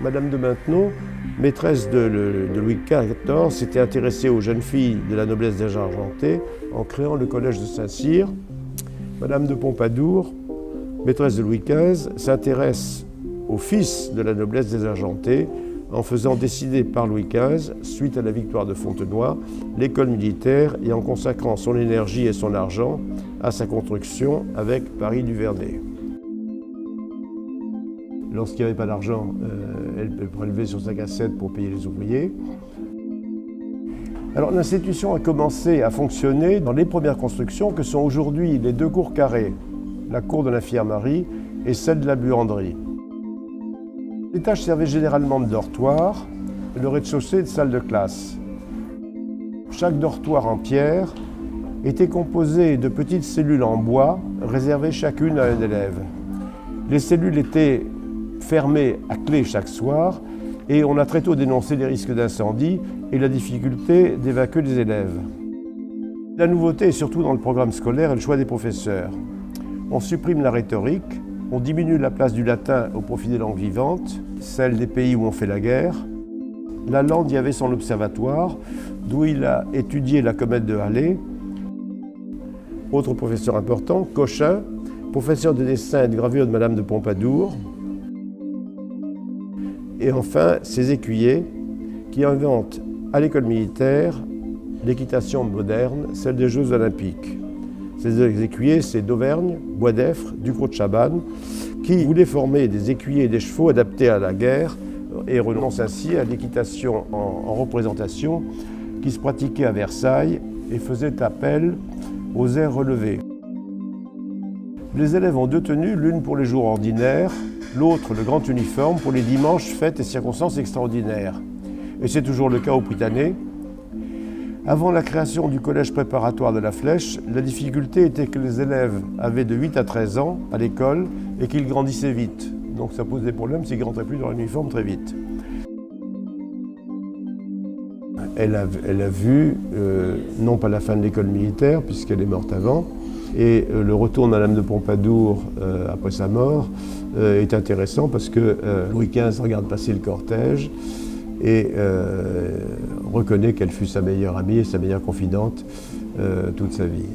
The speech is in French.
Madame de Maintenon, maîtresse de Louis XIV, s'était intéressée aux jeunes filles de la noblesse désargentée en créant le collège de Saint-Cyr. Madame de Pompadour, maîtresse de Louis XV, s'intéresse aux fils de la noblesse désargentée en faisant décider par Louis XV, suite à la victoire de Fontenoy, l'école militaire et en consacrant son énergie et son argent à sa construction avec Paris du Vernet. Lorsqu'il n'y avait pas d'argent, elle prélevait sur sa cassette pour payer les ouvriers. Alors l'institution a commencé à fonctionner dans les premières constructions que sont aujourd'hui les deux cours carrées, la cour de l'Infirmerie et celle de la buanderie. L'étage servait généralement de dortoir, le rez-de-chaussée de salle de classe. Chaque dortoir en pierre était composé de petites cellules en bois réservées chacune à un élève. Les cellules étaient fermées à clé chaque soir et on a très tôt dénoncé les risques d'incendie et la difficulté d'évacuer les élèves. La nouveauté est surtout dans le programme scolaire et le choix des professeurs. On supprime la rhétorique, on diminue la place du latin au profit des langues vivantes, celles des pays où on fait la guerre. Lalande y avait son observatoire, d'où il a étudié la comète de Halley. Autre professeur important, Cochin, professeur de dessin et de gravure de Madame de Pompadour. Et enfin, ses écuyers, qui inventent à l'école militaire l'équitation moderne, celle des Jeux olympiques. Ces écuyers, c'est d'Auvergne, Boisdeffre, Ducrot de Chabannes, qui voulaient former des écuyers et des chevaux adaptés à la guerre et renoncent ainsi à l'équitation en représentation qui se pratiquait à Versailles et faisait appel aux airs relevés. Les élèves ont deux tenues, l'une pour les jours ordinaires, l'autre le grand uniforme pour les dimanches, fêtes et circonstances extraordinaires. Et c'est toujours le cas au Prytanée. Avant la création du collège préparatoire de la Flèche, la difficulté était que les élèves avaient de 8 à 13 ans à l'école et qu'ils grandissaient vite. Donc ça pose des problèmes s'ils ne rentraient plus dans l'uniforme très vite. Elle a vu, non pas la fin de l'école militaire, puisqu'elle est morte avant, et le retour de Madame de Pompadour après sa mort est intéressant parce que Louis XV regarde passer le cortège et reconnaît qu'elle fut sa meilleure amie et sa meilleure confidente toute sa vie.